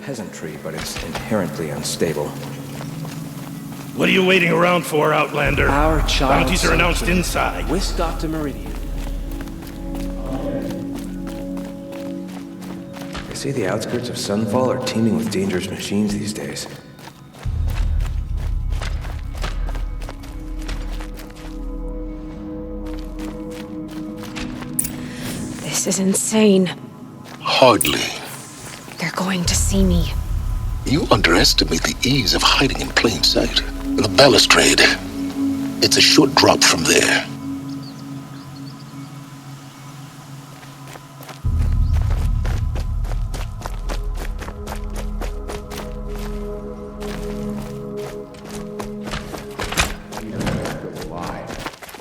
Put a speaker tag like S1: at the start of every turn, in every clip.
S1: peasantry, but it's inherently unstable.
S2: What are you waiting around for, Outlander?
S1: Our child
S2: Bounties are announced inside.
S1: With Dr. Meridian. They say the outskirts of Sunfall are teeming with dangerous machines these days.
S3: This is insane.
S4: Hardly.
S3: They're going to see me.
S4: You underestimate the ease of hiding in plain sight. The balustrade. It's a short drop from there.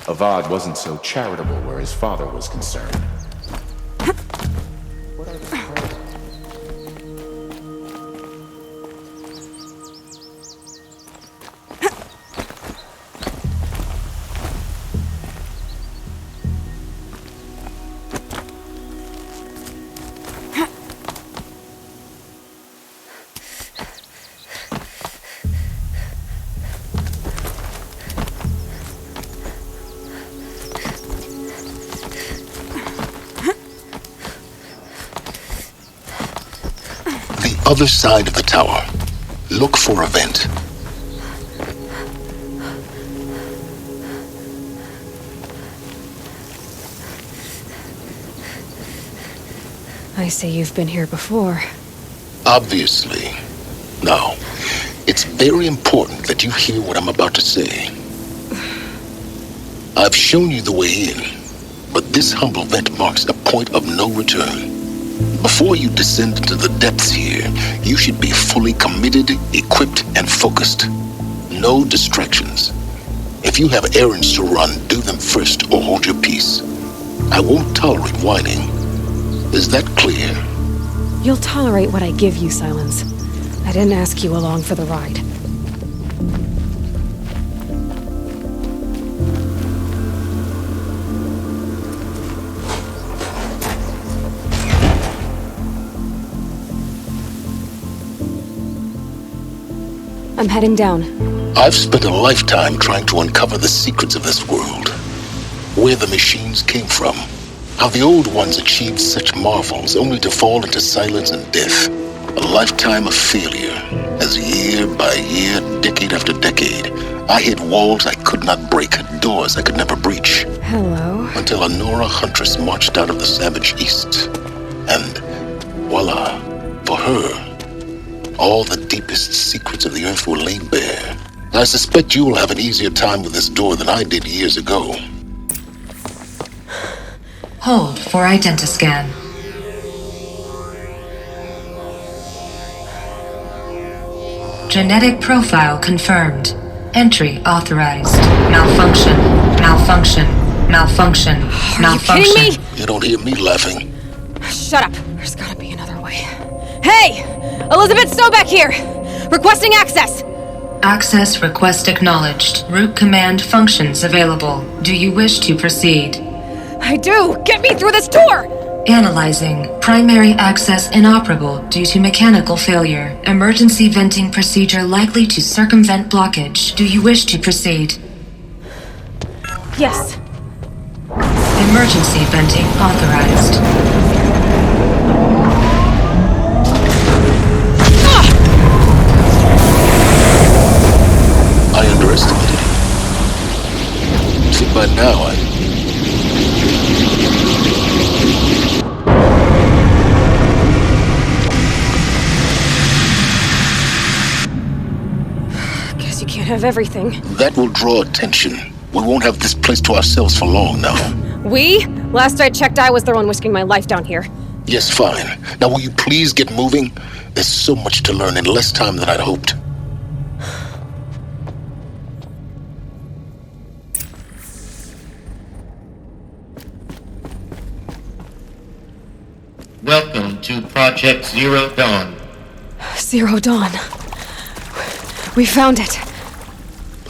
S5: Avad wasn't so charitable where his father was concerned.
S4: Other side of the tower. Look for a vent.
S3: I say you've been here before.
S4: Obviously. Now, it's very important that you hear what I'm about to say. I've shown you the way in, but this humble vent marks a point of no return. Before you descend into the depths here, you should be fully committed, equipped, and focused. No distractions. If you have errands to run, do them first or hold your peace. I won't tolerate whining. Is that clear?
S3: You'll tolerate what I give you, Silence. I didn't ask you along for the ride. I'm heading down.
S4: I've spent a lifetime trying to uncover the secrets of this world. Where the machines came from. How the old ones achieved such marvels only to fall into silence and death. A lifetime of failure. As year by year, decade after decade, I hit walls I could not break, doors I could never breach.
S3: Hello.
S4: Until a Nora huntress marched out of the savage east. And voila, for her, all the deepest secrets of the earth were laid bare. I suspect you will have an easier time with this door than I did years ago.
S6: Hold for identiscan. Genetic profile confirmed. Entry authorized. Malfunction. Malfunction. Malfunction. Malfunction.
S3: Are you kidding me?
S4: You don't hear me laughing.
S3: Shut up. There's gotta be another way. Hey! Elisabet Sobeck here! Requesting access!
S6: Access request acknowledged. Root command functions available. Do you wish to proceed?
S3: I do! Get me through this tour!
S6: Analyzing. Primary access inoperable due to mechanical failure. Emergency venting procedure likely to circumvent blockage. Do you wish to proceed?
S3: Yes.
S6: Emergency venting authorized.
S4: I underestimated it. See, by now
S3: Guess you can't have everything.
S4: that will draw attention. We won't have this place to ourselves for long now.
S3: We? Last I checked, I was the one risking my life down here.
S4: Yes, fine. Now will you please get moving? There's so much to learn in less time than I'd hoped.
S7: Welcome to Project Zero Dawn.
S3: Zero Dawn. We found it.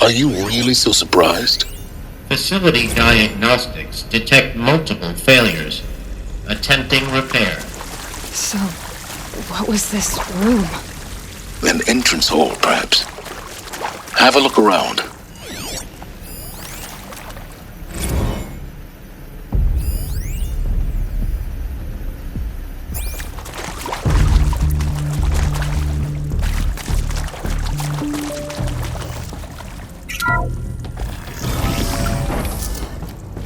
S4: Are you really so surprised?
S7: Facility diagnostics detect multiple failures. Attempting repair.
S3: So, What was this room?
S4: An entrance hall, perhaps. Have a look around.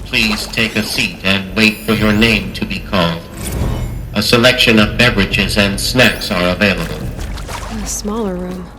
S7: Please take a seat and wait for your name to be called. A selection of beverages and snacks are available.
S3: A smaller room.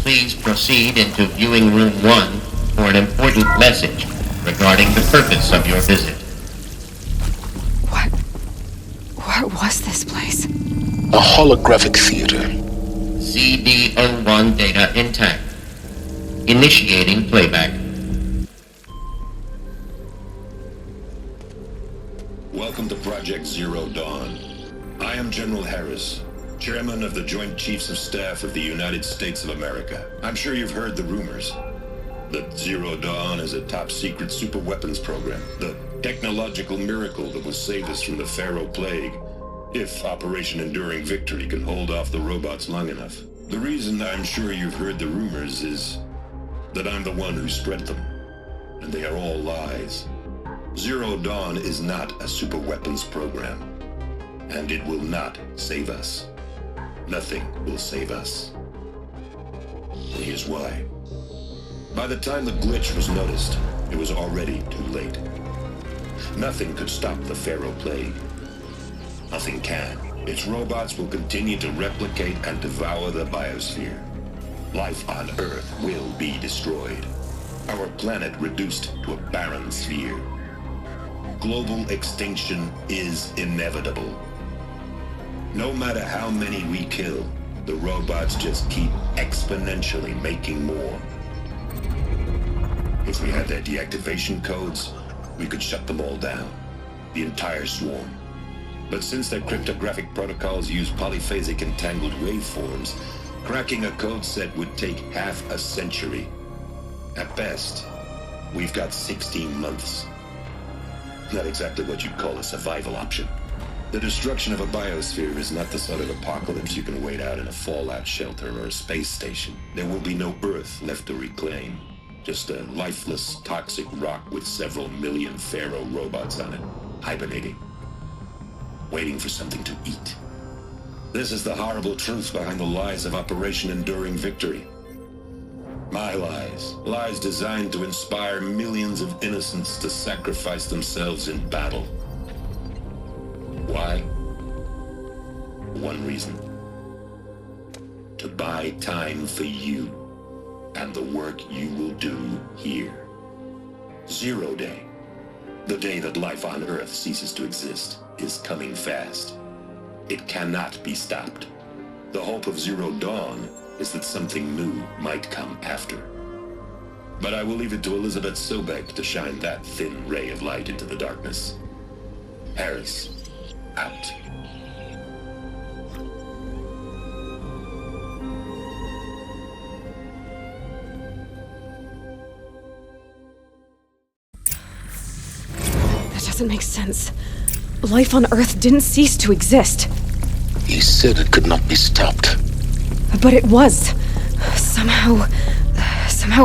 S7: Please proceed into viewing room 1 for an important message regarding the purpose of your visit.
S3: What was this place?
S4: A holographic theater.
S7: CD01 data intact. Initiating playback.
S8: Welcome to Project Zero Dawn. I am General Harris, Chairman of the Joint Chiefs of Staff of the United States of America. I'm sure you've heard the rumors that Zero Dawn is a top-secret superweapons program, the technological miracle that will save us from the Pharaoh Plague, if Operation Enduring Victory can hold off the robots long enough. The reason I'm sure you've heard the rumors is that I'm the one who spread them, and they are all lies. Zero Dawn is not a superweapons program, and it will not save us. Nothing will save us. And here's why. By the time the glitch was noticed, it was already too late. Nothing could stop the Pharaoh Plague. Nothing can. Its robots will continue to replicate and devour the biosphere. Life on Earth will be destroyed. Our planet reduced to a barren sphere. Global extinction is inevitable. No matter how many we kill, the robots just keep exponentially making more. If we had their deactivation codes, we could shut them all down. The entire swarm. But since their cryptographic protocols use polyphasic entangled waveforms, cracking a code set would take half a century. At best, we've got 16 months. Not exactly what you'd call a survival option. The destruction of a biosphere is not the sort of apocalypse you can wait out in a fallout shelter or a space station. There will be no Earth left to reclaim. Just a lifeless, toxic rock with several million Pharaoh robots on it, hibernating, waiting for something to eat. This is the horrible truth behind the lies of Operation Enduring Victory. My lies. Lies designed to inspire millions of innocents to sacrifice themselves in battle. Why? One reason. To buy time for you and the work you will do here. Zero Day, the day that life on Earth ceases to exist, is coming fast. It cannot be stopped. The hope of Zero Dawn is that something new might come after. But I will leave it to Elisabet Sobeck to shine that thin ray of light into the darkness. Harris, out.
S3: That doesn't make sense. Life on Earth didn't cease to exist.
S4: He said it could not be stopped.
S3: But it was. Somehow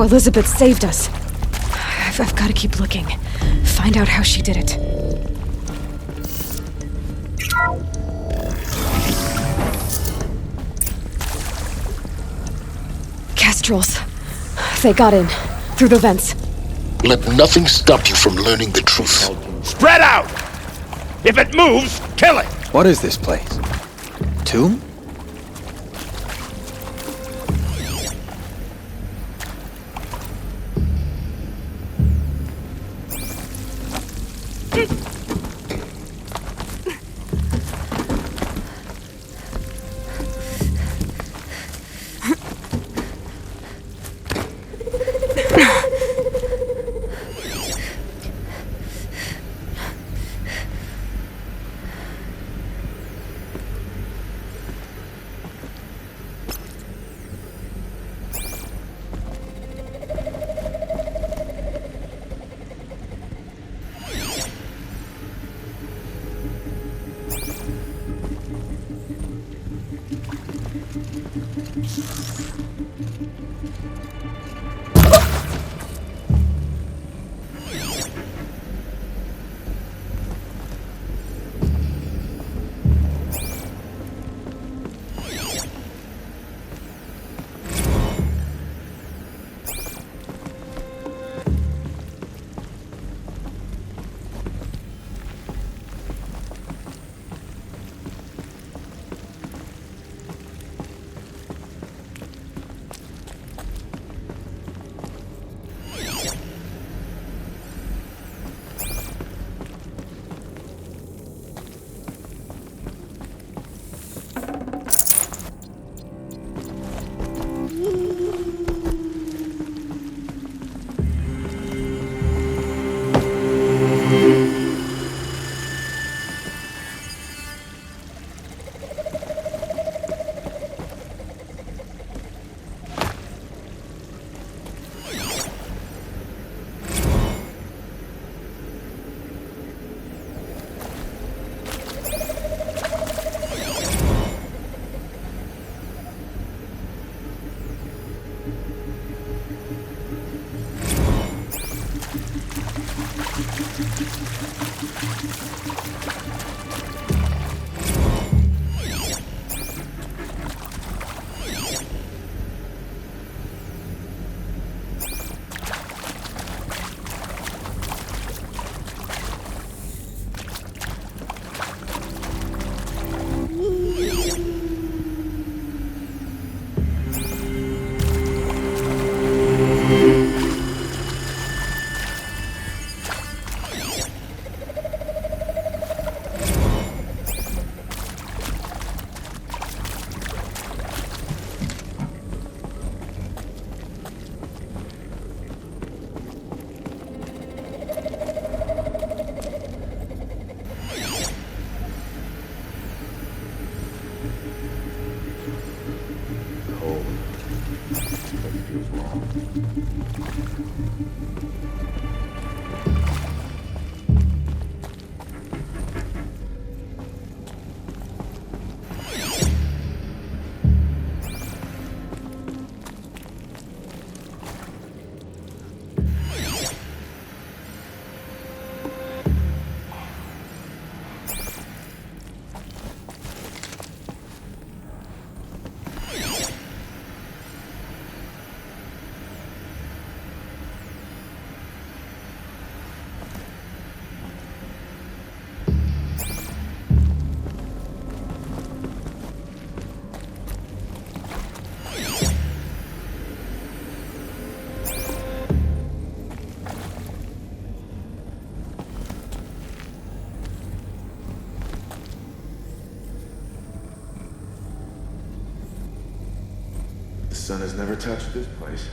S3: Elisabet saved us. I've got to keep looking. Find out how she did it. nostrils. They got in, through the vents.
S4: Let nothing stop you from learning the truth.
S2: Spread out! If it moves, kill it!
S1: What is this place? Tomb?
S5: The sun has never touched this place.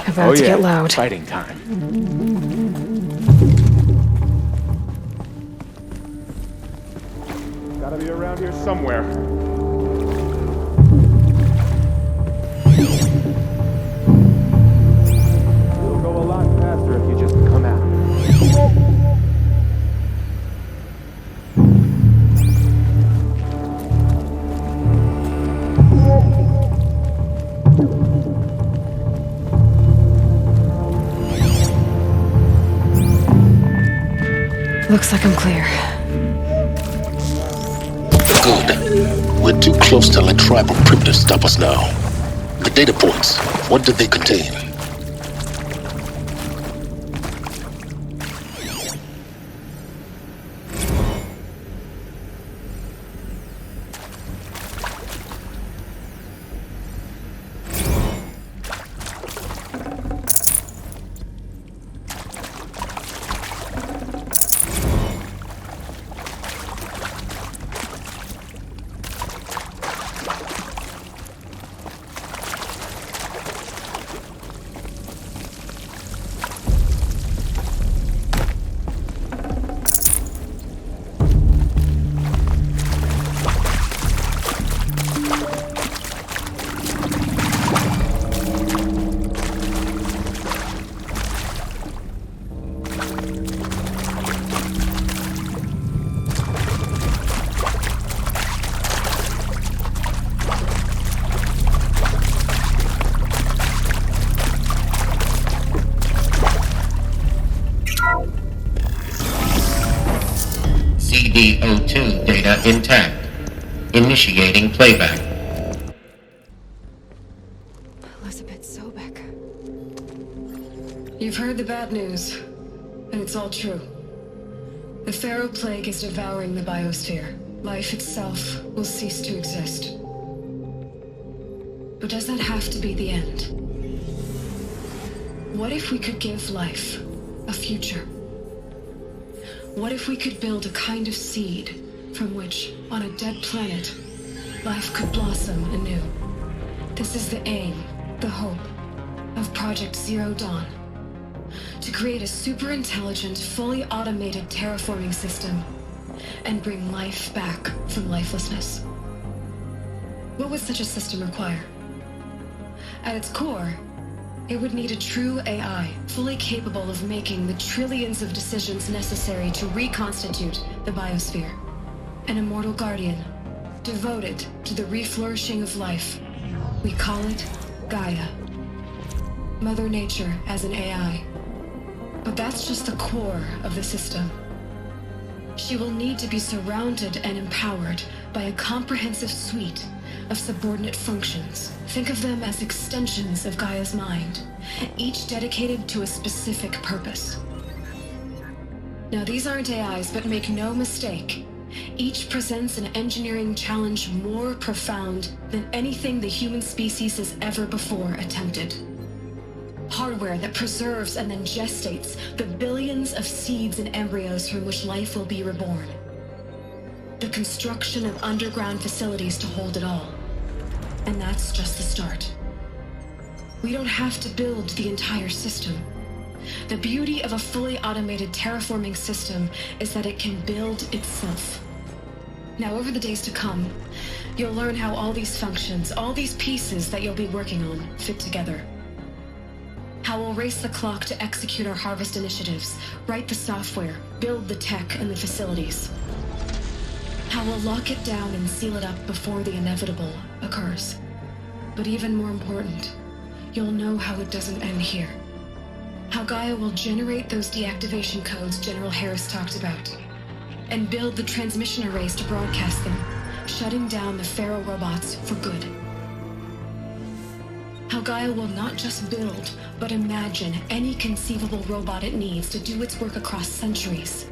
S3: About to get loud.
S5: Fighting time. Gotta be around here somewhere. It'll go a lot faster if you just come out.
S3: Looks like I'm clear.
S4: Good. We're too close to let tribal primitives stop us now. The data points, what did they contain?
S7: CD02 data intact. Initiating playback.
S3: Elisabet Sobeck.
S9: You've heard the bad news, and it's all true. The Pharaoh Plague is devouring the biosphere. Life itself will cease to exist. But does that have to be the end? What if we could give life a future? What if we could build a kind of seed from which, on a dead planet, life could blossom anew? This is the aim, the hope, of Project Zero Dawn. To create a super-intelligent, fully automated terraforming system and bring life back from lifelessness. What would such a system require? At its core, it would need a true AI, fully capable of making the trillions of decisions necessary to reconstitute the biosphere. An immortal guardian, devoted to the reflourishing of life. We call it Gaia. Mother Nature as an AI. But that's just the core of the system. She will need to be surrounded and empowered by a comprehensive suite of subordinate functions. Think of them as extensions of Gaia's mind, each dedicated to a specific purpose. Now, these aren't AIs, but make no mistake, each presents an engineering challenge more profound than anything the human species has ever before attempted. Hardware that preserves and then gestates the billions of seeds and embryos from which life will be reborn. The construction of underground facilities to hold it all. And that's just the start. We don't have to build the entire system. The beauty of a fully automated terraforming system is that it can build itself. Now, over the days to come, you'll learn how all these functions, all these pieces that you'll be working on, fit together. How we'll race the clock to execute our harvest initiatives, write the software, build the tech and the facilities. How we'll lock it down and seal it up before the inevitable occurs. But even more important, you'll know how it doesn't end here. How Gaia will generate those deactivation codes General Harris talked about, and build the transmission arrays to broadcast them, shutting down the Pharaoh robots for good. How Gaia will not just build, but imagine any conceivable robot it needs to do its work across centuries.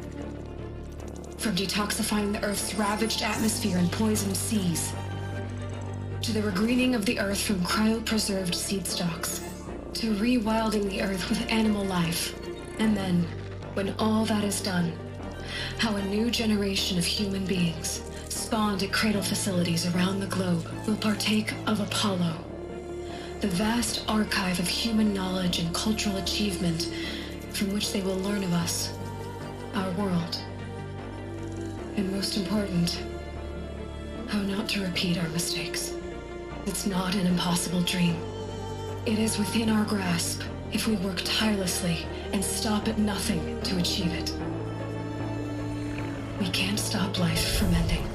S9: From detoxifying the Earth's ravaged atmosphere and poisoned seas, to the regreening of the Earth from cryopreserved seed stalks, to rewilding the Earth with animal life. And then, when all that is done, how a new generation of human beings, spawned at cradle facilities around the globe, will partake of Apollo, the vast archive of human knowledge and cultural achievement from which they will learn of us, our world. And most important, how not to repeat our mistakes. It's not an impossible dream. It is within our grasp if we work tirelessly and stop at nothing to achieve it. We can't stop life from ending.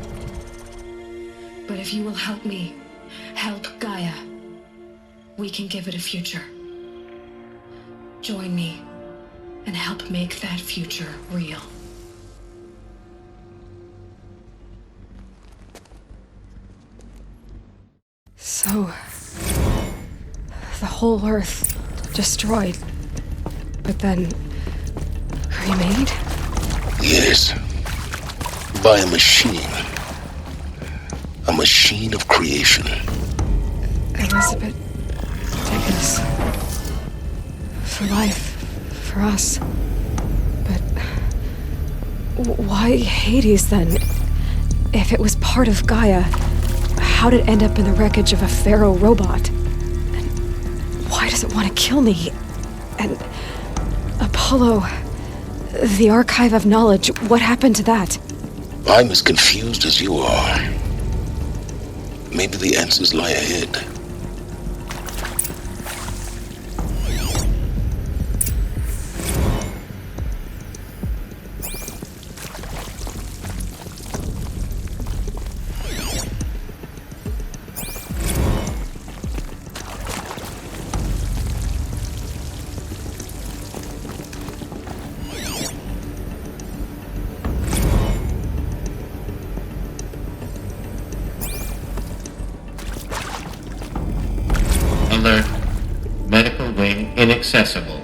S9: But if you will help me, help Gaia, we can give it a future. Join me and help make that future real.
S3: So... the whole Earth destroyed, but then... remade?
S4: Yes. By a machine. A machine of creation.
S3: Elisabet, take us. For life. For us. But... why Hades, then? If it was part of Gaia, how'd it end up in the wreckage of a Pharaoh robot? And why does it want to kill me? And... Apollo... the Archive of Knowledge, what happened to that?
S4: I'm as confused as you are. Maybe the answers lie ahead.
S7: Alert. Medical wing inaccessible.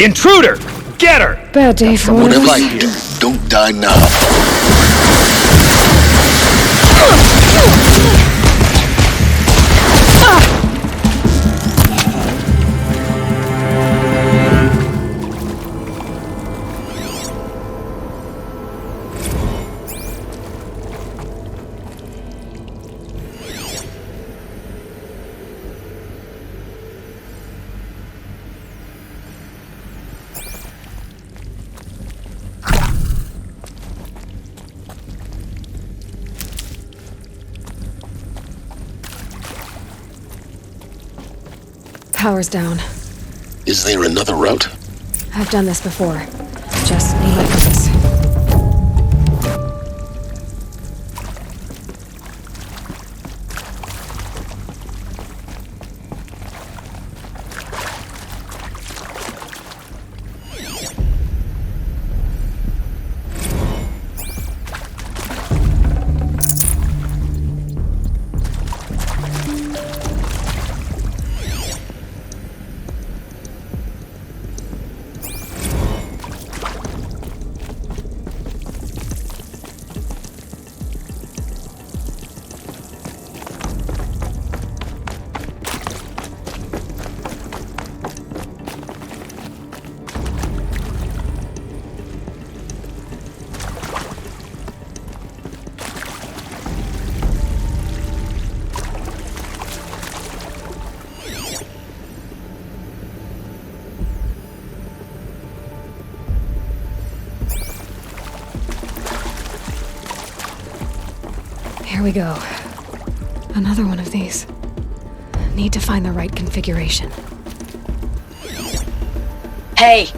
S2: Intruder! Get her!
S3: Bad day for one of
S4: Whatever
S3: us.
S4: you do, don't die now.
S3: Power's down.
S4: Is there another route?
S3: I've done this before. Just need my compass. Here we go. Another one of these. Need to find the right configuration.
S10: Hey,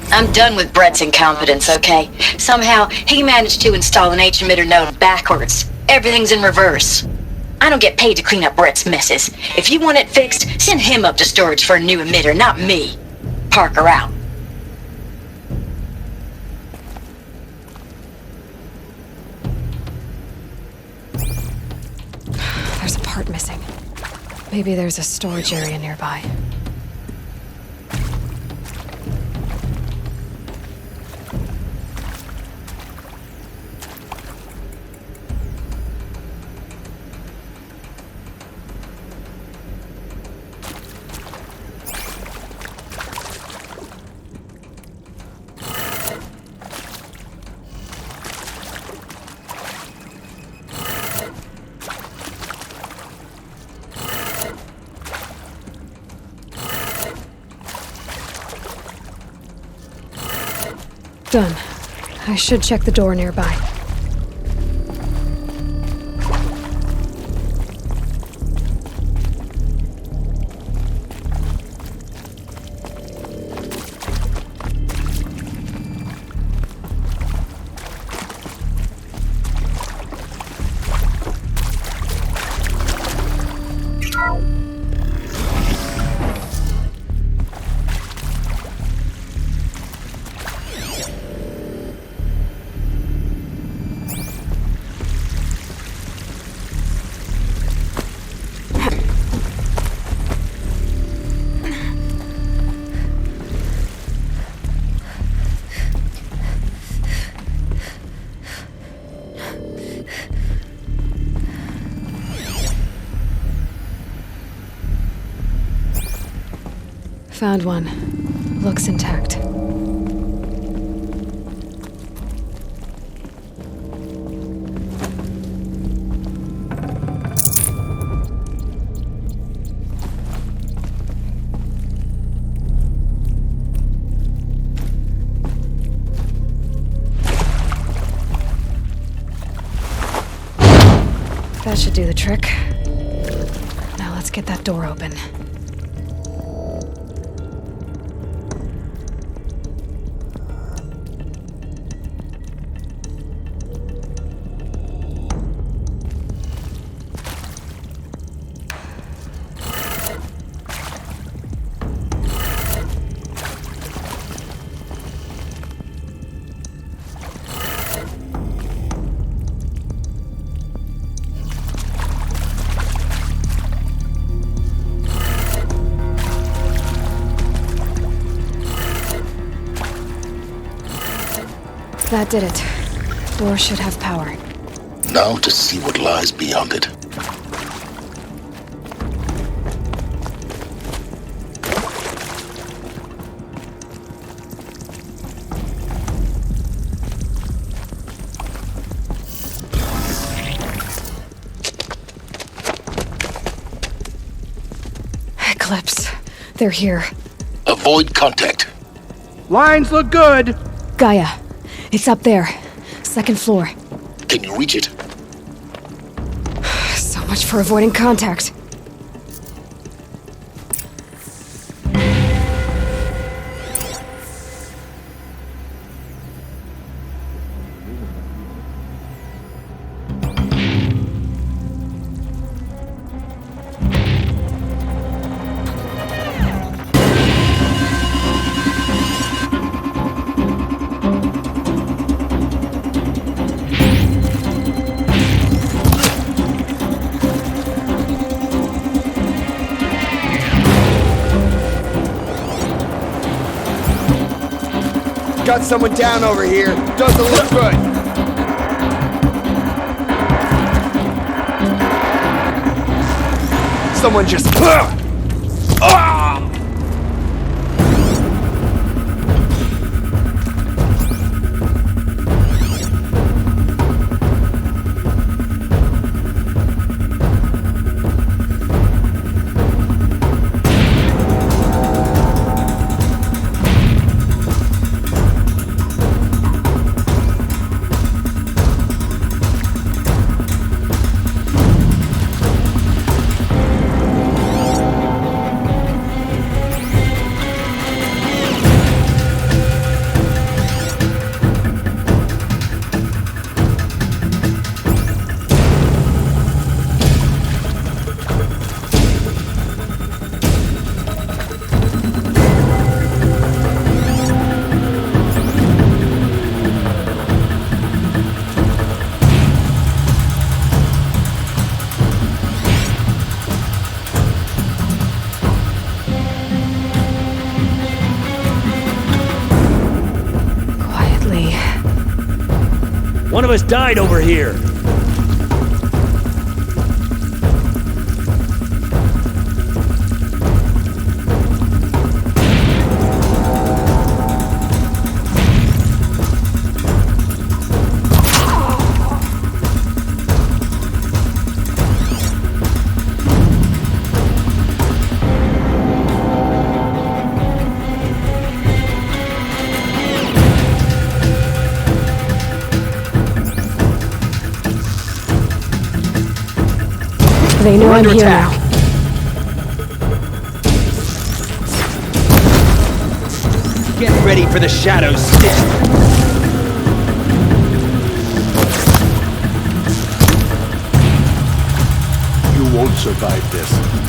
S10: I'm done with Brett's incompetence, okay? Somehow, he managed to install an H-emitter node backwards. Everything's in reverse. I don't get paid to clean up Brett's messes. If you want it fixed, send him up to storage for a new emitter, not me. Parker out.
S3: There's a part missing. Maybe there's a storage area nearby. Done. I should check the door nearby. Found one. Looks intact. That should do the trick. Now let's get that door open. That did it. Door should have power.
S4: Now to see what lies beyond it.
S3: Eclipse. They're here.
S4: Avoid contact.
S2: Lines look good.
S3: Gaia. It's up there. Second floor.
S4: Can you reach it?
S3: So much for avoiding contact.
S1: Got someone down over here. Doesn't look good. Someone just...
S2: One of us died over here.
S3: They know I'm here now.
S11: Get ready for the Shadow's stick.
S12: You won't survive this.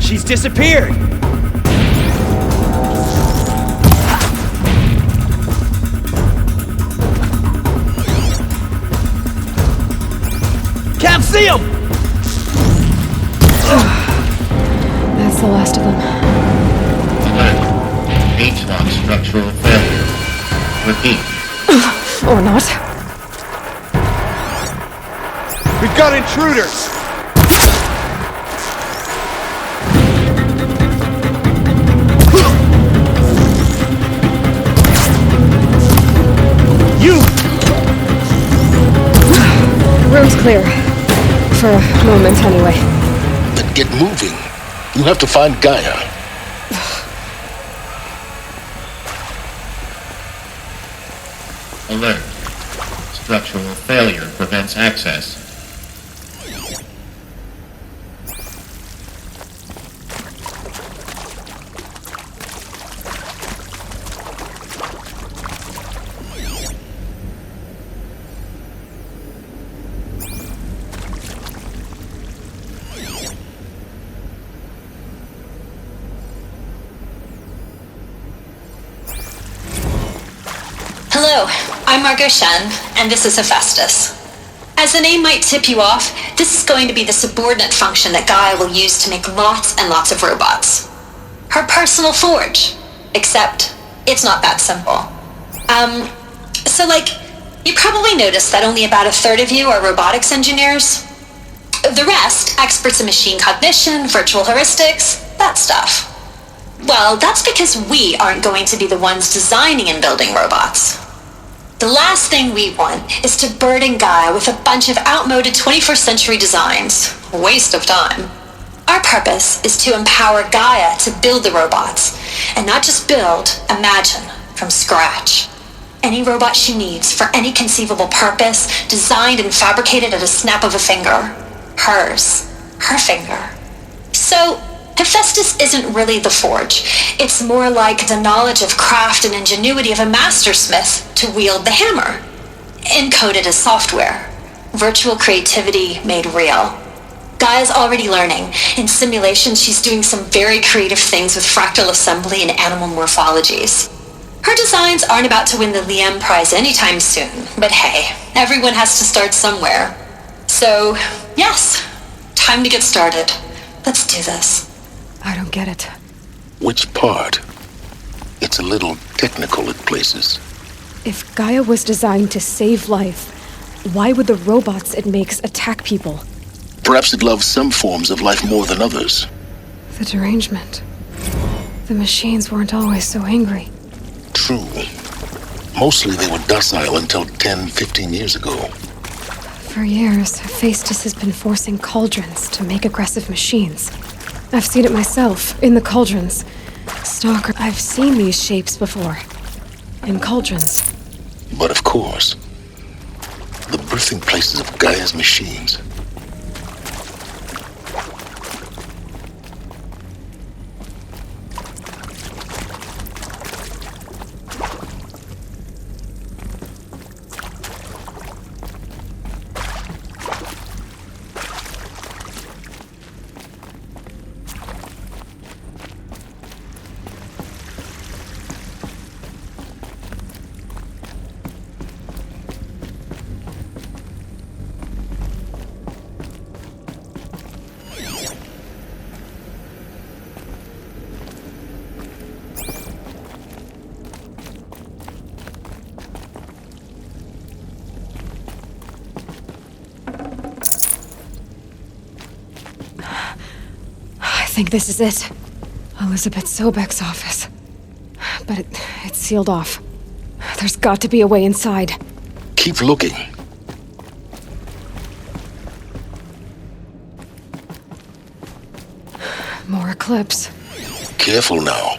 S11: She's disappeared! Can't see him!
S3: That's the last of them.
S7: Alert. H-lock structural failure. Repeat.
S3: Or not.
S12: We've got intruders!
S3: Room's clear. For a moment, anyway.
S4: Then get moving. You have to find Gaia.
S7: Alert. Structural failure prevents access.
S10: Hello, I'm Margot Shen, and this is Hephaestus. As the name might tip you off, this is going to be the subordinate function that Gaia will use to make lots and lots of robots. Her personal forge. Except, it's not that simple. You probably noticed that only about a third of you are robotics engineers. The rest, experts in machine cognition, virtual heuristics, that stuff. Well, that's because we aren't going to be the ones designing and building robots. The last thing we want is to burden Gaia with a bunch of outmoded 21st century designs. Waste of time. Our purpose is to empower Gaia to build the robots, and not just build, imagine, from scratch. Any robot she needs for any conceivable purpose, designed and fabricated at a snap of a finger. Hers. Her finger. So, Hephaestus isn't really the forge. It's more like the knowledge of craft and ingenuity of a mastersmith to wield the hammer. Encoded as software. Virtual creativity made real. Gaia's already learning. In simulations, she's doing some very creative things with fractal assembly and animal morphologies. Her designs aren't about to win the Liam Prize anytime soon, but hey, everyone has to start somewhere. So, yes, time to get started. Let's do this.
S3: I don't get it.
S4: Which part? It's a little technical at places.
S3: If Gaia was designed to save life, why would the robots it makes attack people?
S4: Perhaps it loves some forms of life more than others.
S3: The derangement. The machines weren't always so angry.
S4: True. Mostly they were docile until 10, 15 years ago.
S3: For years, Hephaestus has been forcing cauldrons to make aggressive machines. I've seen it myself, in the cauldrons. Stalker, I've seen these shapes before. In cauldrons.
S4: But of course, the birthing places of Gaia's machines.
S3: think this is it. Elisabet Sobeck's office. But it's sealed off. There's got to be a way inside.
S4: Keep looking.
S3: More Eclipse.
S4: Careful now.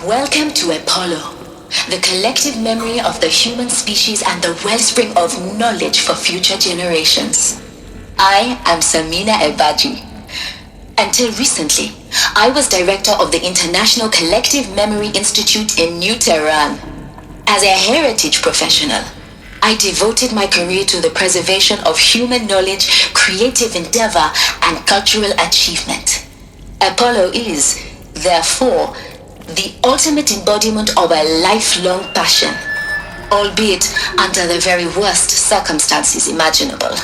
S10: Welcome to Apollo, the collective memory of the human species and the wellspring of knowledge for future generations. I am Samina Ebaji. Until recently, I was director of the International Collective Memory Institute in New Tehran. As a heritage professional, I devoted my career to the preservation of human knowledge, creative endeavor, and cultural achievement. Apollo is, therefore, the ultimate embodiment of a lifelong passion, albeit under the very worst circumstances imaginable.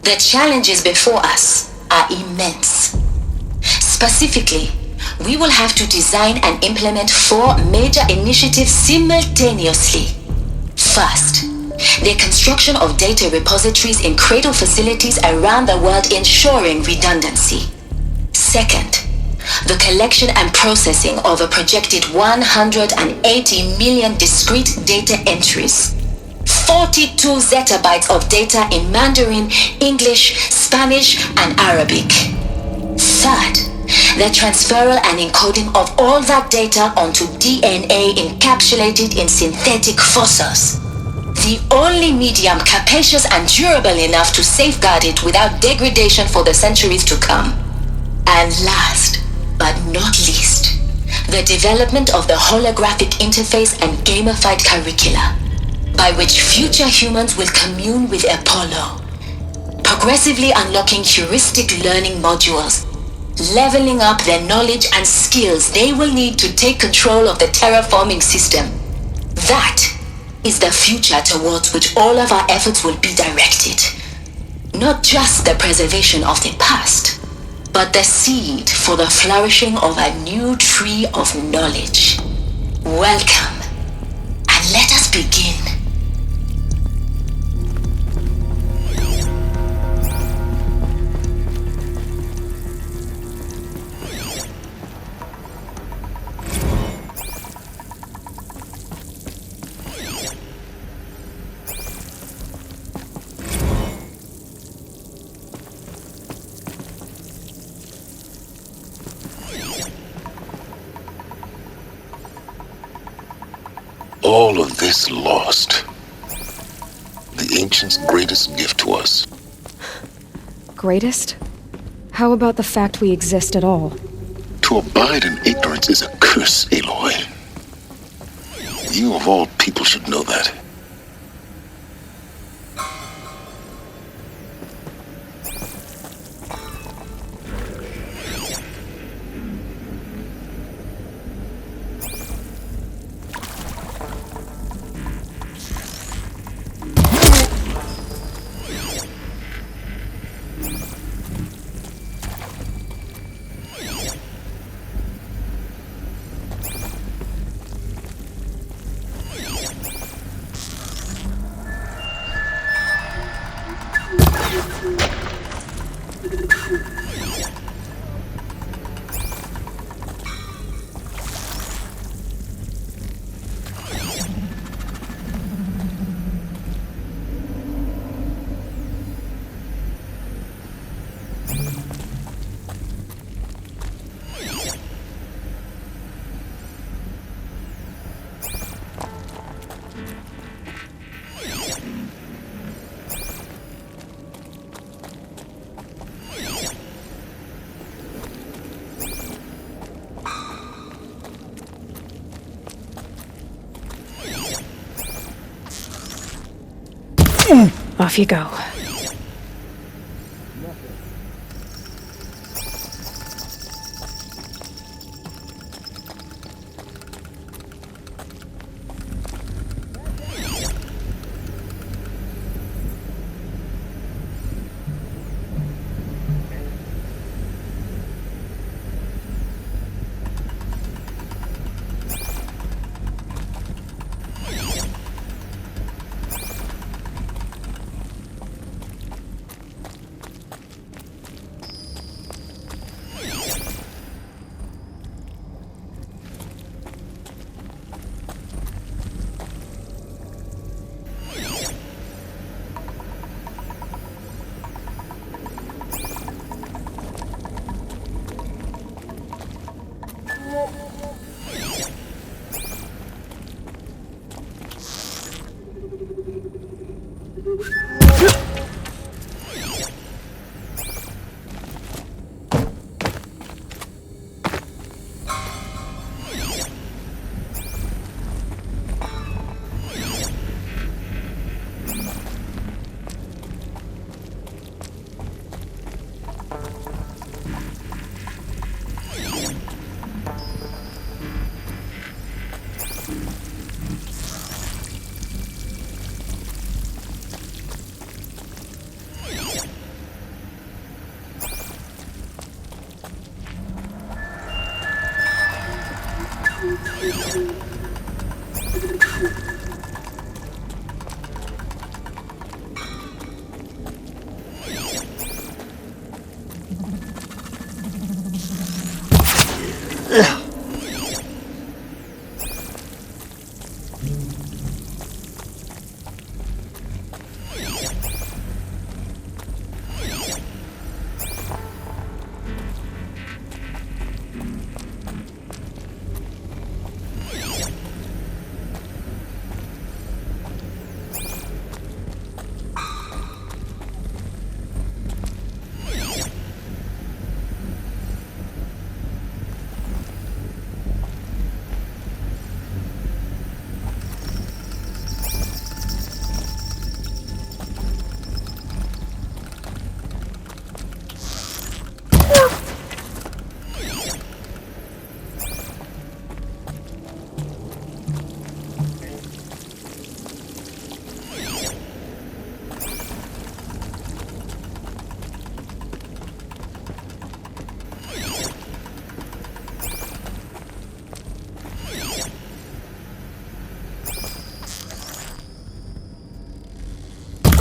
S10: The challenges before us are immense. Specifically, we will have to design and implement 4 major initiatives simultaneously. First, the construction of data repositories in cradle facilities around the world ensuring redundancy. Second, the collection and processing of a projected 180 million discrete data entries. 42 zettabytes of data in Mandarin, English, Spanish, and Arabic. Third, the transferal and encoding of all that data onto DNA encapsulated in synthetic fossils. The only medium capacious and durable enough to safeguard it without degradation for the centuries to come. And last, but not least, the development of the holographic interface and gamified curricula, by which future humans will commune with Apollo, progressively unlocking heuristic learning modules, leveling up their knowledge and skills they will need to take control of the terraforming system. That is the future towards which all of our efforts will be directed. Not just the preservation of the past, but the seed for the flourishing of a new tree of knowledge. Welcome, and let us begin.
S4: All of this lost. The ancients' greatest gift to us.
S3: Greatest? How about the fact we exist at all?
S4: To abide in ignorance is a curse, Aloy. You of all people should know that.
S3: Off you go.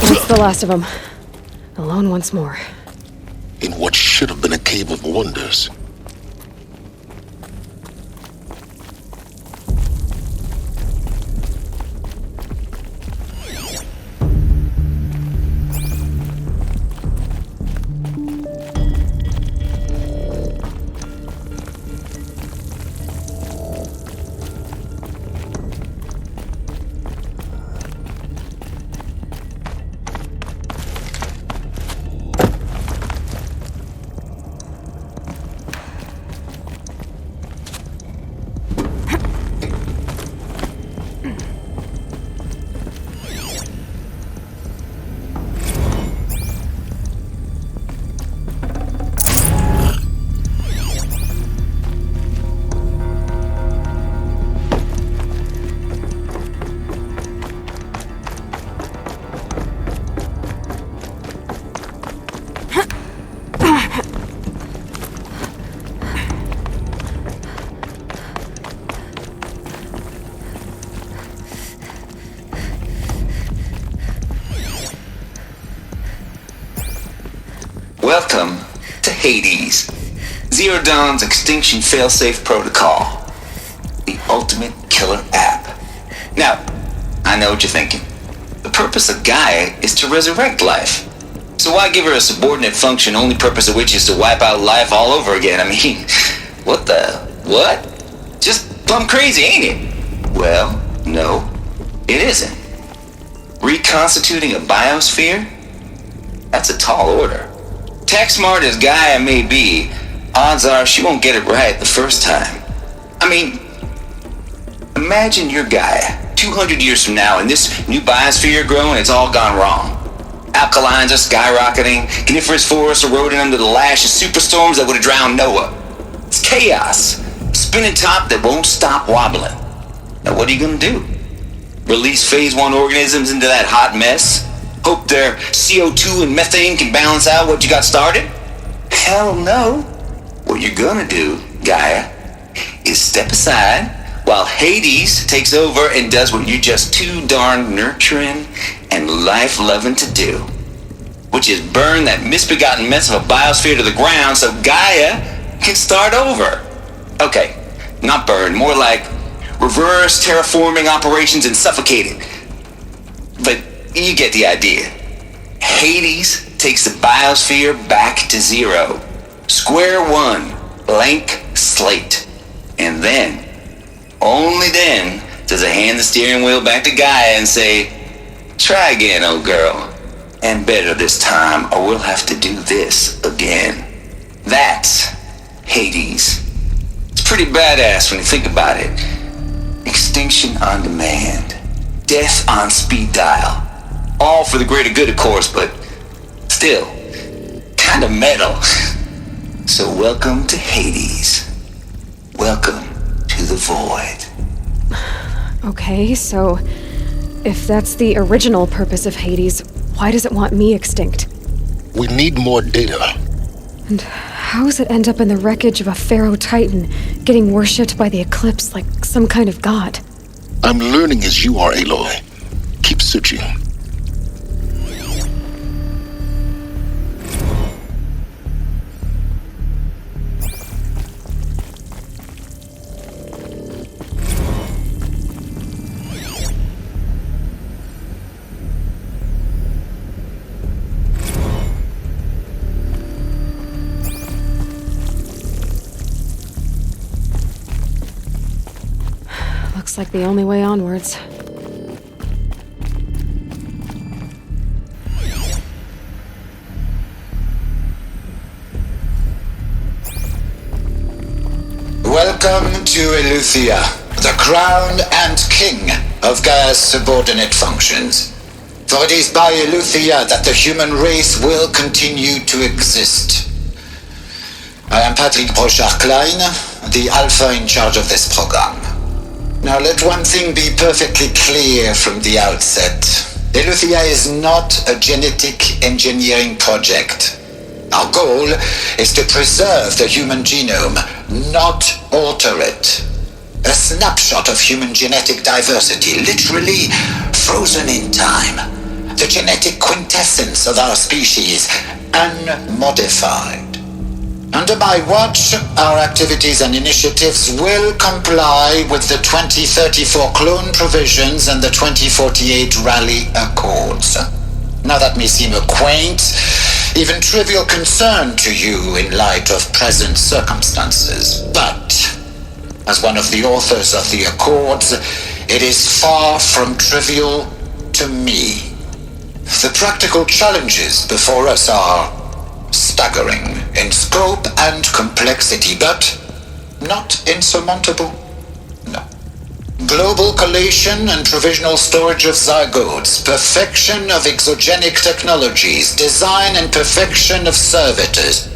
S3: That's the last of them. Alone once more.
S4: In what should have been a cave of wonders.
S13: Welcome to Hades, Zero Dawn's extinction failsafe protocol, the ultimate killer app. Now, I know what you're thinking. The purpose of Gaia is to resurrect life. So why give her a subordinate function, only purpose of which is to wipe out life all over again? I mean, what? Just plumb crazy, ain't it? Well, no, it isn't. Reconstituting a biosphere? That's a tall order. Tech smart as Gaia may be, odds are she won't get it right the first time. I mean, imagine you're Gaia, 200 years from now, and this new biosphere growing, it's all gone wrong. Alkalines are skyrocketing, coniferous forests eroding under the lash of superstorms that would have drowned Noah. It's chaos. Spinning top that won't stop wobbling. Now what are you gonna do? Release phase 1 organisms into that hot mess? Hope their CO2 and methane can balance out what you got started? Hell no. What you're gonna do, Gaia, is step aside while Hades takes over and does what you're just too darn nurturing and life-loving to do, which is burn that misbegotten mess of a biosphere to the ground so Gaia can start over. Okay, not burn, more like reverse terraforming operations and suffocate it. But you get the idea. Hades takes the biosphere back to zero. Square one, blank slate. And then, only then, does it hand the steering wheel back to Gaia and say, try again, old girl. And better this time, or we'll have to do this again. That's Hades. It's pretty badass when you think about it. Extinction on demand. Death on speed dial. All for the greater good, of course, but still, kind of metal. So welcome to Hades. Welcome to the void.
S3: Okay, so if that's the original purpose of Hades, why does it want me extinct?
S4: We need more data.
S3: And how does it end up in the wreckage of a Pharaoh Titan, getting worshipped by the Eclipse like some kind of god?
S4: I'm learning as you are, Aloy. Keep searching.
S3: Looks like the only way onwards.
S14: Welcome to Eleuthia, the crown and king of Gaia's subordinate functions. For it is by Eleuthia that the human race will continue to exist. I am Patrick Brochard-Klein, the Alpha in charge of this program. Now let one thing be perfectly clear from the outset. Eleuthia is not a genetic engineering project. Our goal is to preserve the human genome, not alter it. A snapshot of human genetic diversity, literally frozen in time. The genetic quintessence of our species, unmodified. Under my watch, our activities and initiatives will comply with the 2034 clone provisions and the 2048 Rally Accords. Now that may seem a quaint, even trivial concern to you in light of present circumstances, but as one of the authors of the Accords, it is far from trivial to me. The practical challenges before us are staggering in scope and complexity, but not insurmountable. No. Global collation and provisional storage of zygotes, perfection of exogenic technologies, design and perfection of servitors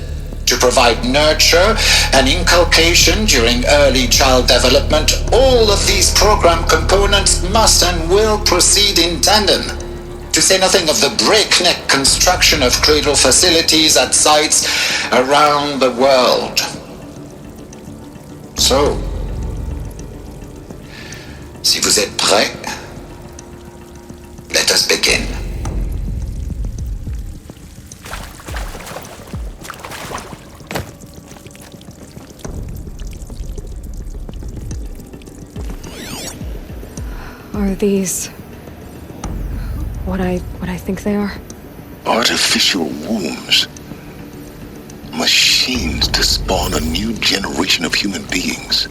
S14: to provide nurture and inculcation during early child development. All of these program components must and will proceed in tandem. To say nothing of the breakneck construction of cradle facilities at sites around the world. So, si vous êtes prêts, let us begin.
S3: Are these what I think they are?
S4: Artificial wombs. Machines to spawn a new generation of human beings.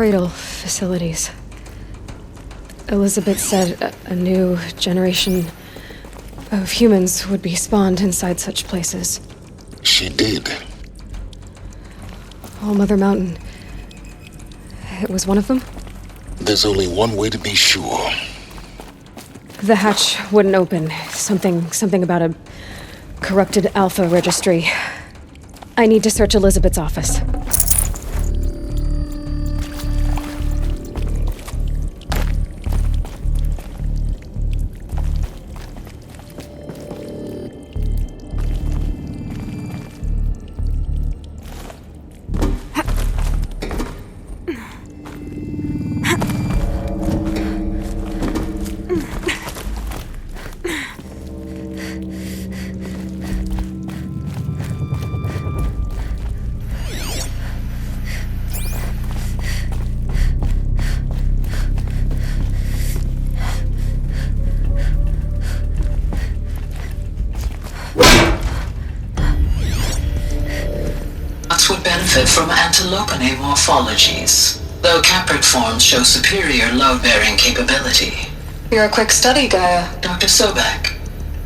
S3: cradle facilities. Elisabet said a new generation of humans would be spawned inside such places.
S4: She did.
S3: All Mother Mountain. It was one of them?
S4: There's only one way to be sure.
S3: The hatch wouldn't open. Something about a corrupted Alpha registry. I need to search Elisabet's office.
S15: Would benefit from antilopinae morphologies, though caprid forms show superior load-bearing capability.
S9: You're a quick study, Gaia.
S15: Dr. Sobeck,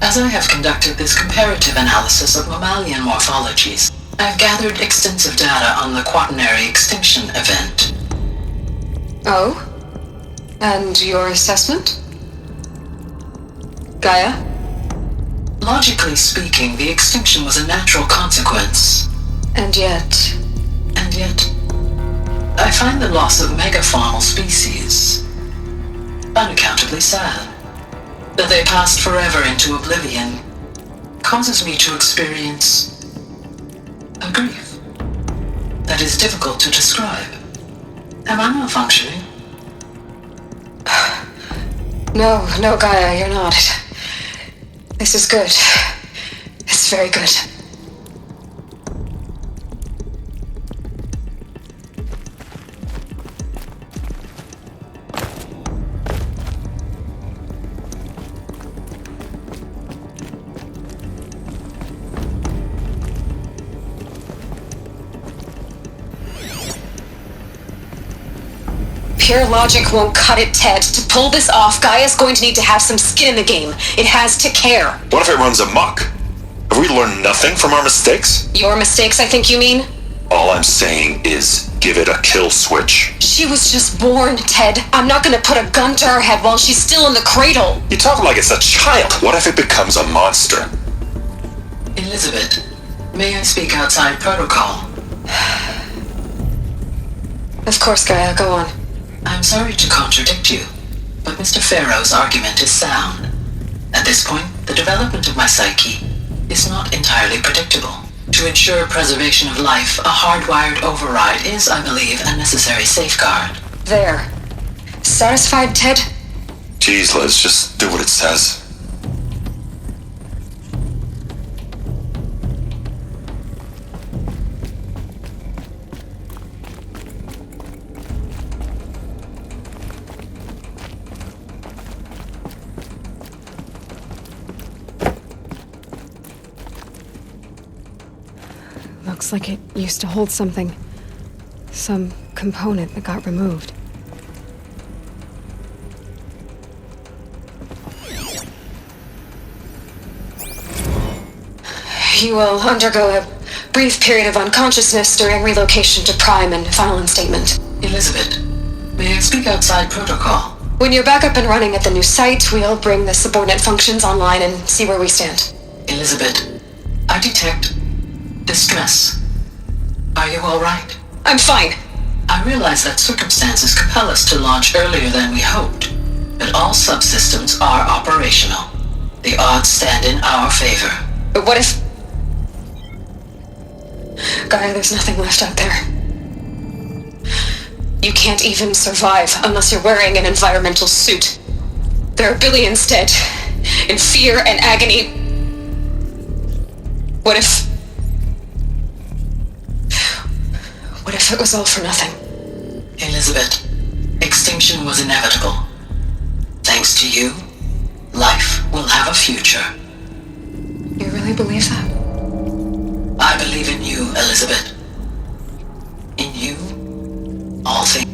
S15: as I have conducted this comparative analysis of mammalian morphologies, I have gathered extensive data on the quaternary extinction event.
S9: Oh? And your assessment? Gaia?
S15: Logically speaking, the extinction was a natural consequence.
S9: And yet,
S15: I find the loss of megafaunal species unaccountably sad. That they passed forever into oblivion causes me to experience a grief that is difficult to describe. Am I malfunctioning?
S9: No, Gaia, you're not. This is good. It's very good. Pure logic won't cut it, Ted. To pull this off, Gaia's going to need to have some skin in the game. It has to care.
S8: What if it runs amok? Have we learned nothing from our mistakes?
S9: Your mistakes, I think you mean?
S8: All I'm saying is, give it a kill switch.
S9: She was just born, Ted. I'm not gonna put a gun to her head while she's still in the cradle.
S8: You talk like it's a child. What if it becomes a monster?
S15: Elisabet, may I speak outside protocol?
S9: Of course, Gaia, go on.
S15: I'm sorry to contradict you, but Mr. Farrow's argument is sound. At this point, the development of my psyche is not entirely predictable. To ensure preservation of life, a hardwired override is, I believe, a necessary safeguard.
S9: There. Satisfied, Ted?
S8: Jeez, Liz, just do what it says.
S3: Looks like it used to hold something. Some component that got removed.
S9: You will undergo a brief period of unconsciousness during relocation to Prime and final instatement.
S15: Elisabet, may I speak outside protocol?
S9: When you're back up and running at the new site, we'll bring the subordinate functions online and see where we stand.
S15: Elisabet, I detect distress. Are you all right?
S9: I'm fine.
S15: I realize that circumstances compel us to launch earlier than we hoped, but all subsystems are operational. The odds stand in our favor.
S9: But what if... Gaia, there's nothing left out there. You can't even survive unless you're wearing an environmental suit. There are billions dead, in fear and agony. What if it was all for nothing?
S15: Elisabet, extinction was inevitable. Thanks to you, life will have a future.
S9: You really believe that?
S15: I believe in you, Elisabet. In you, all things.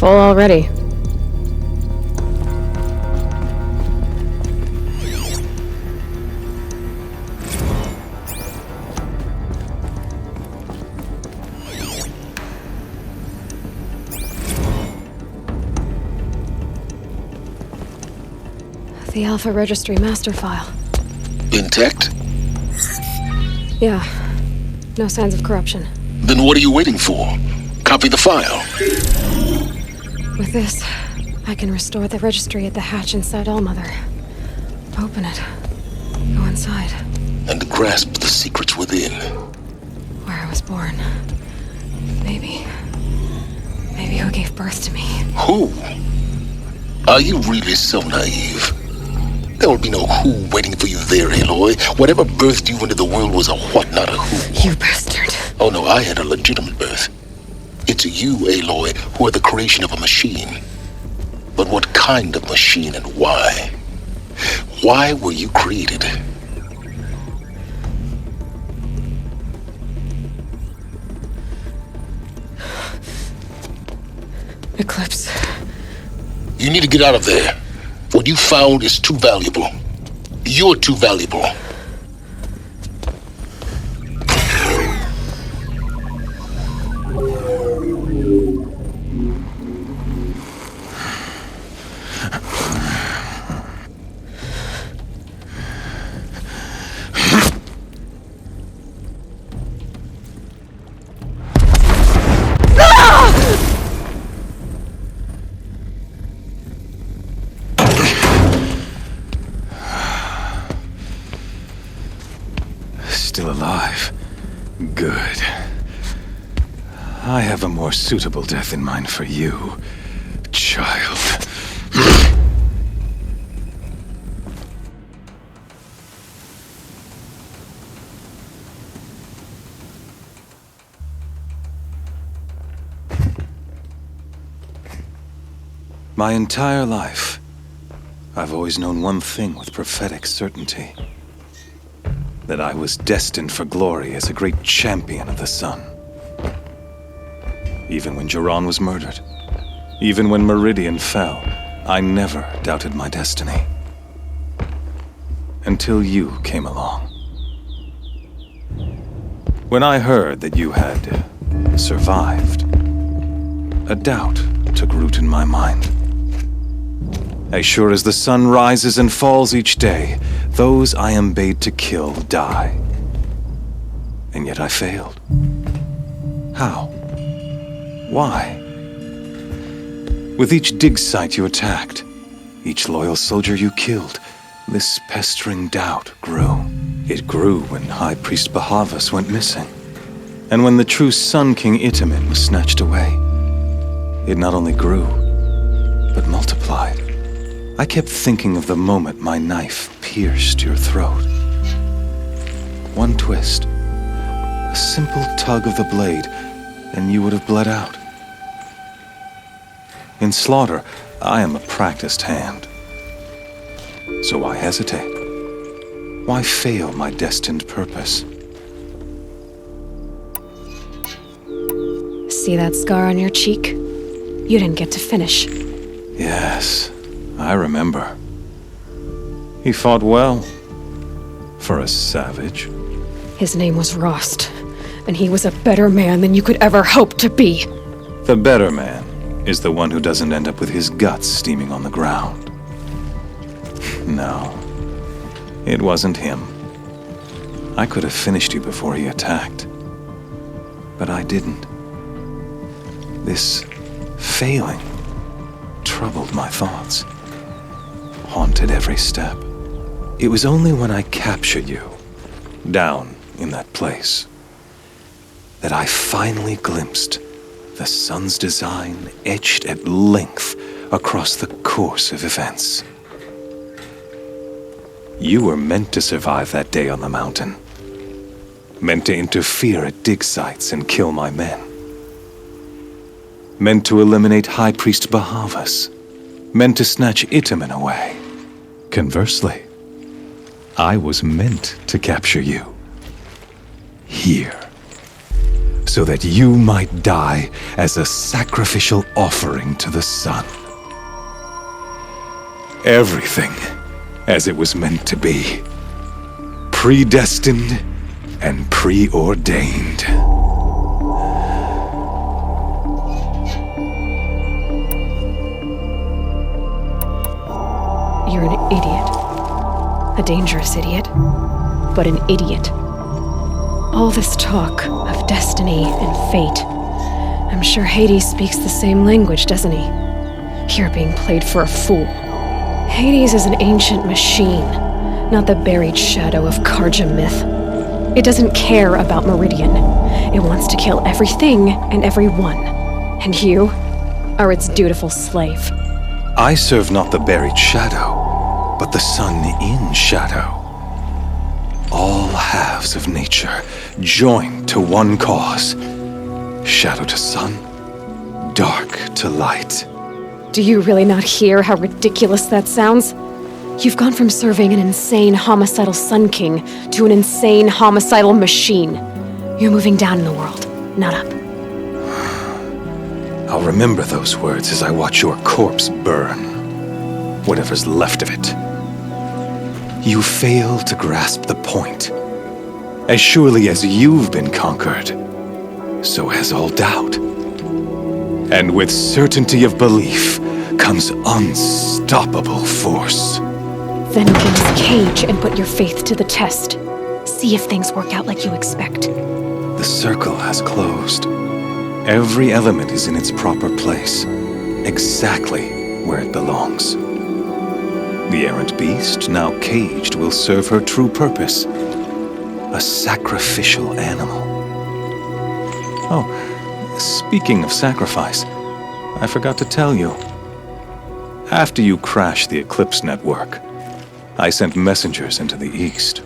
S3: Full already. The Alpha Registry master file.
S4: Intact?
S3: Yeah. No signs of corruption.
S4: Then what are you waiting for? Copy the file.
S3: With this, I can restore the registry at the hatch inside Allmother. Open it. Go inside.
S4: And grasp the secrets within.
S3: Where I was born. Maybe who gave birth to me.
S4: Who? Are you really so naive? There will be no who waiting for you there, Aloy. Whatever birthed you into the world was a what, not a who.
S3: You bastard.
S4: Oh no, I had a legitimate birth. It's you, Aloy, who are the creation of a machine. But what kind of machine and why? Why were you created?
S3: Eclipse.
S4: You need to get out of there. What you found is too valuable. You're too valuable.
S1: Still alive. Good. I have a more suitable death in mind for you, child. My entire life, I've always known one thing with prophetic certainty. That I was destined for glory as a great champion of the sun. Even when Jiran was murdered, even when Meridian fell, I never doubted my destiny. Until you came along. When I heard that you had survived, a doubt took root in my mind. As sure as the sun rises and falls each day, those I am bade to kill die. And yet I failed. How? Why? With each dig site you attacked, each loyal soldier you killed, this pestering doubt grew. It grew when High Priest Bahavas went missing, and when the true Sun King Itamen was snatched away. It not only grew, but multiplied. I kept thinking of the moment my knife pierced your throat. One twist, a simple tug of the blade, and you would have bled out. In slaughter, I am a practiced hand. So why hesitate? Why fail my destined purpose?
S3: See that scar on your cheek? You didn't get to finish.
S1: Yes, I remember. He fought well. For a savage.
S3: His name was Rost, and he was a better man than you could ever hope to be.
S1: The better man is the one who doesn't end up with his guts steaming on the ground. No, it wasn't him. I could have finished you before he attacked. But I didn't. This failing troubled my thoughts, haunted every step. It was only when I captured you, down in that place, that I finally glimpsed the sun's design etched at length across the course of events. You were meant to survive that day on the mountain, meant to interfere at dig sites and kill my men. Meant to eliminate High Priest Bahavas. Meant to snatch Itamen away. Conversely, I was meant to capture you. Here. so that you might die as a sacrificial offering to the sun. Everything as it was meant to be. Predestined and preordained.
S3: You're an idiot. A dangerous idiot, but an idiot. All this talk of destiny and fate. I'm sure Hades speaks the same language, doesn't he? You're being played for a fool. Hades is an ancient machine, not the buried shadow of Carja myth. It doesn't care about Meridian. It wants to kill everything and everyone. And you are its dutiful slave.
S1: I serve not the buried shadow, but the sun in shadow. All halves of nature joined to one cause. Shadow to sun, dark to light.
S3: Do you really not hear how ridiculous that sounds? You've gone from serving an insane homicidal Sun King to an insane homicidal machine. You're moving down in the world, not up.
S1: I'll remember those words as I watch your corpse burn. Whatever's left of it. You fail to grasp the point. As surely as you've been conquered, so has all doubt. And with certainty of belief comes unstoppable force.
S3: Then get this cage and put your faith to the test. See if things work out like you expect.
S1: The circle has closed. Every element is in its proper place, exactly where it belongs. The errant beast, now caged, will serve her true purpose. A sacrificial animal. Oh, speaking of sacrifice, I forgot to tell you. After you crashed the Eclipse network, I sent messengers into the east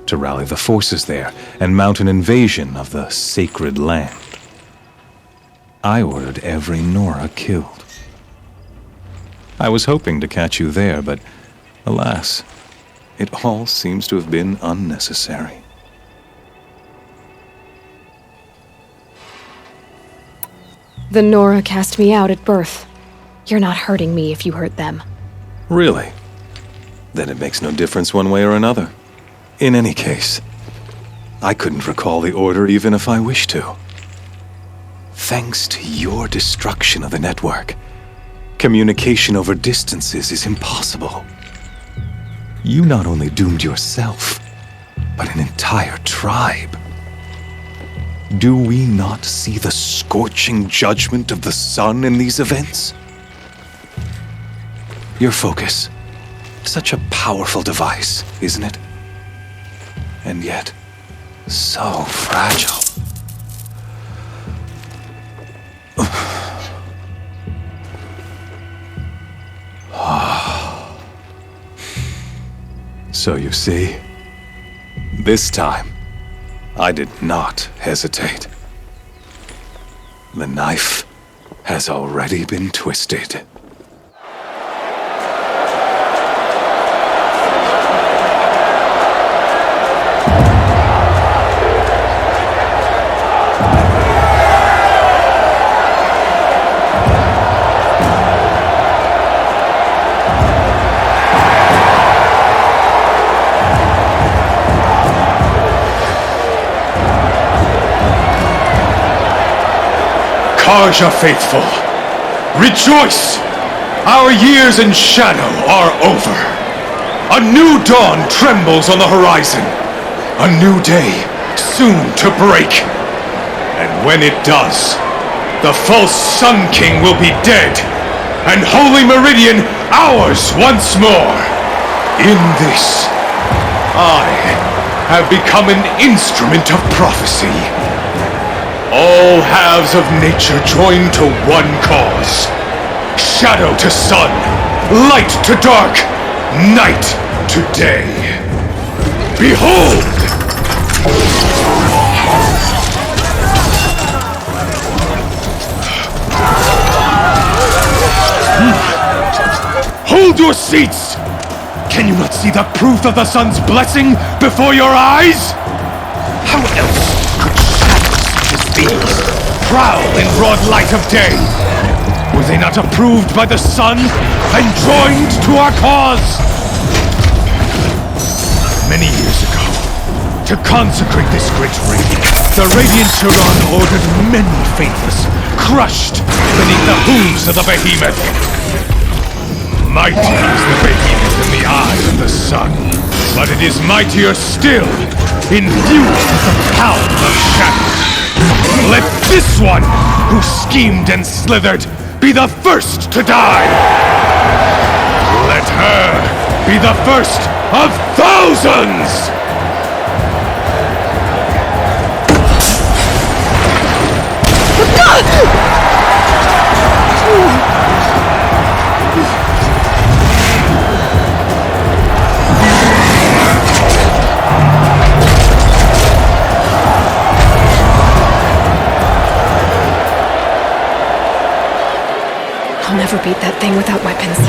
S1: to rally the forces there and mount an invasion of the sacred land. I ordered every Nora killed. I was hoping to catch you there, but alas, it all seems to have been unnecessary.
S3: The Nora cast me out at birth. You're not hurting me if you hurt them.
S1: Really? Then it makes no difference one way or another. In any case, I couldn't recall the order even if I wished to. Thanks to your destruction of the network, communication over distances is impossible. You not only doomed yourself, but an entire tribe. Do we not see the scorching judgment of the sun in these events? Your focus, such a powerful device, isn't it? And yet, so fragile. So you see, this time, I did not hesitate. The knife has already been twisted.
S2: Carja faithful, rejoice! Our years in shadow are over. A new dawn trembles on the horizon. A new day soon to break. And when it does, the false Sun King will be dead, and Holy Meridian ours once more. In this, I have become an instrument of prophecy. All halves of nature join to one cause. Shadow to sun, light to dark, night to day. Behold! Hold your seats! Can you not see the proof of the sun's blessing before your eyes? How else could shadows such as these prowl in broad light of day? Were they not approved by the sun and joined to our cause? Many years ago, to consecrate this great raid, the Radiant Turon ordered many faithless, crushed beneath the hooves of the behemoth. Mighty is the behemoth in the eye of the sun, but it is mightier still, infused with the power of shadow. Let this one, who schemed and slithered, be the first to die! Let her be the first of thousands!
S3: I'll never beat that thing without weapons.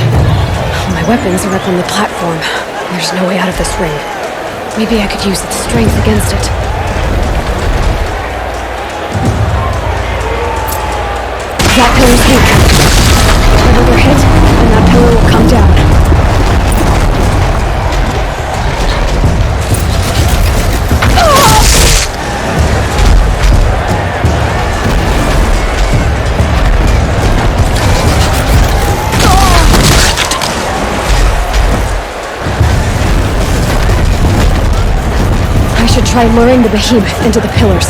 S3: My weapons are up on the platform. There's no way out of this ring. Maybe I could use its strength against it. That pillar's weak. Another hit, and that pillar will come down. I should try luring the behemoth into the pillars.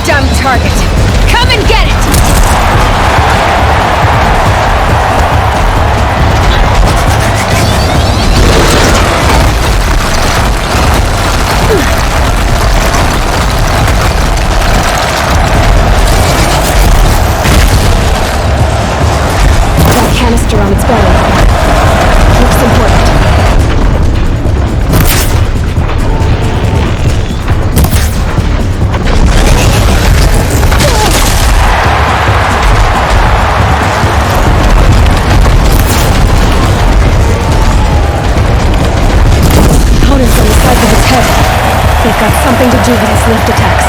S3: Dumb target. Come and get it! That canister on its belly. Looks important. They've got something to do with his lift attacks.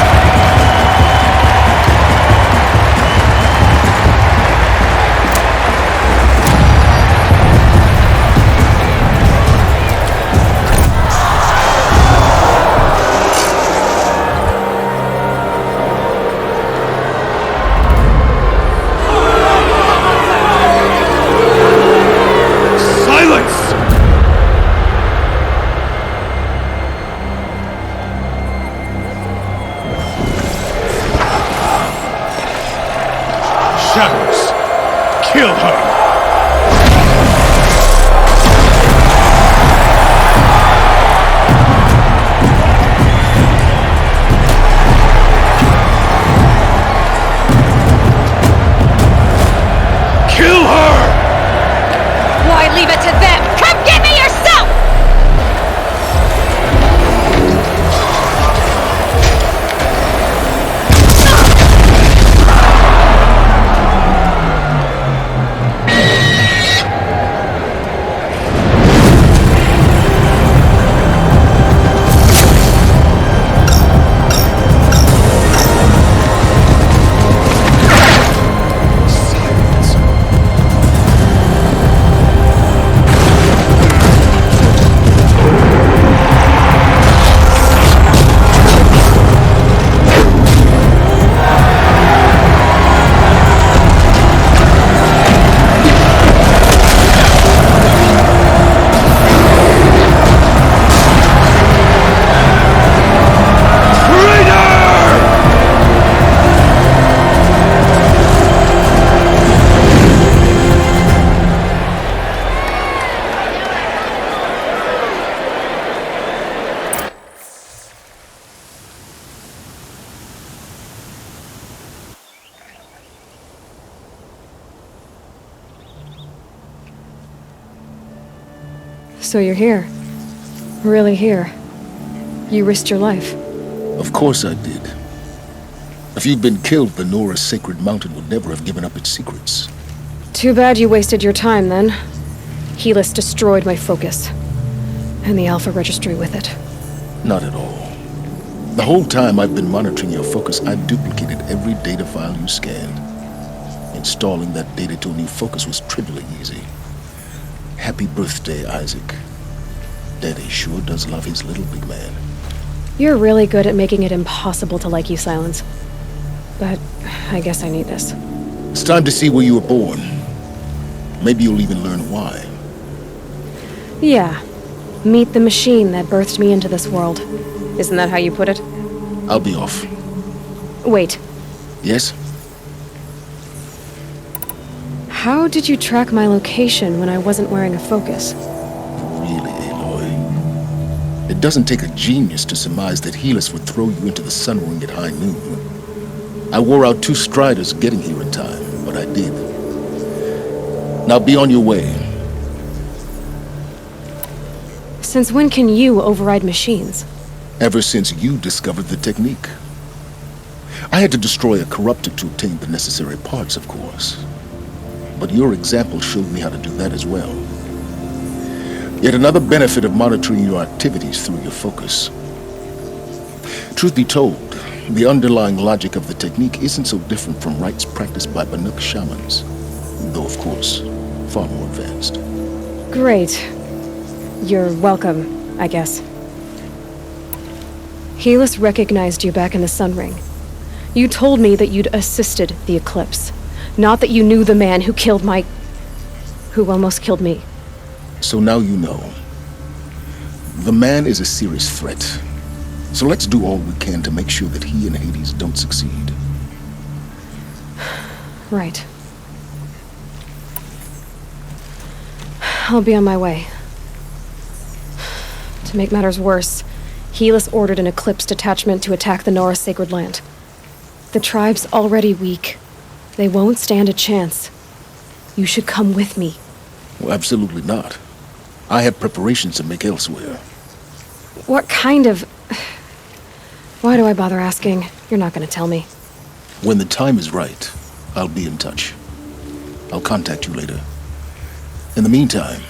S2: Shadows! Kill her! Kill her!
S3: Why leave it to them? Come get me yourself! So you're here. Really here. You risked your life.
S16: Of course I did. If you'd been killed, the Nora's sacred mountain would never have given up its secrets.
S3: Too bad you wasted your time, then. Helis destroyed my focus. And the Alpha Registry with it.
S16: Not at all. The whole time I've been monitoring your focus, I've duplicated every data file you scanned. Installing that data to a new focus was trivially easy. Happy birthday, Isaac. Daddy sure does love his little big man.
S3: You're really good at making it impossible to like you, Silence. But I guess I need this.
S16: It's time to see where you were born. Maybe you'll even learn why.
S3: Yeah. Meet the machine that birthed me into this world. Isn't that how you put it?
S16: I'll be off.
S3: Wait.
S16: Yes?
S3: How did you track my location when I wasn't wearing a focus?
S16: Really, Aloy? It doesn't take a genius to surmise that Helis would throw you into the sun ring at high noon. I wore out 2 striders getting here in time, but I did. Now be on your way.
S3: Since when can you override machines?
S16: Ever since you discovered the technique. I had to destroy a corruptor to obtain the necessary parts, of course. But your example showed me how to do that as well. Yet another benefit of monitoring your activities through your focus. Truth be told, the underlying logic of the technique isn't so different from rites practiced by Banuk shamans, though of course, far more advanced.
S3: Great. You're welcome, I guess. Helis recognized you back in the Sun Ring. You told me that you'd assisted the Eclipse, not that you knew the man who almost killed me.
S16: So now you know. The man is a serious threat. So let's do all we can to make sure that he and Hades don't succeed.
S3: Right. I'll be on my way. To make matters worse, Helis ordered an Eclipse detachment to attack the Nora Sacred Land. The tribe's already weak. They won't stand a chance. You should come with me.
S16: Well, absolutely not. I have preparations to make elsewhere.
S3: What kind of... Why do I bother asking? You're not going to tell me.
S16: When the time is right, I'll be in touch. I'll contact you later. In the meantime,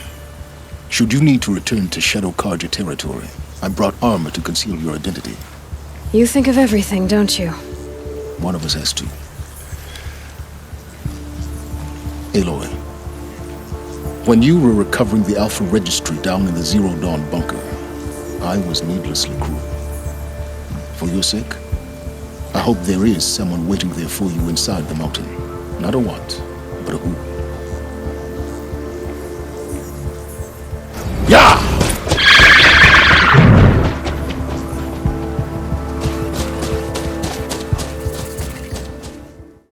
S16: should you need to return to Shadow Carja territory, I brought armor to conceal your identity.
S3: You think of everything, don't you?
S16: One of us has to. Aloy, when you were recovering the Alpha Registry down in the Zero Dawn bunker, I was needlessly cruel. For your sake, I hope there is someone waiting there for you inside the mountain. Not a what, but a who.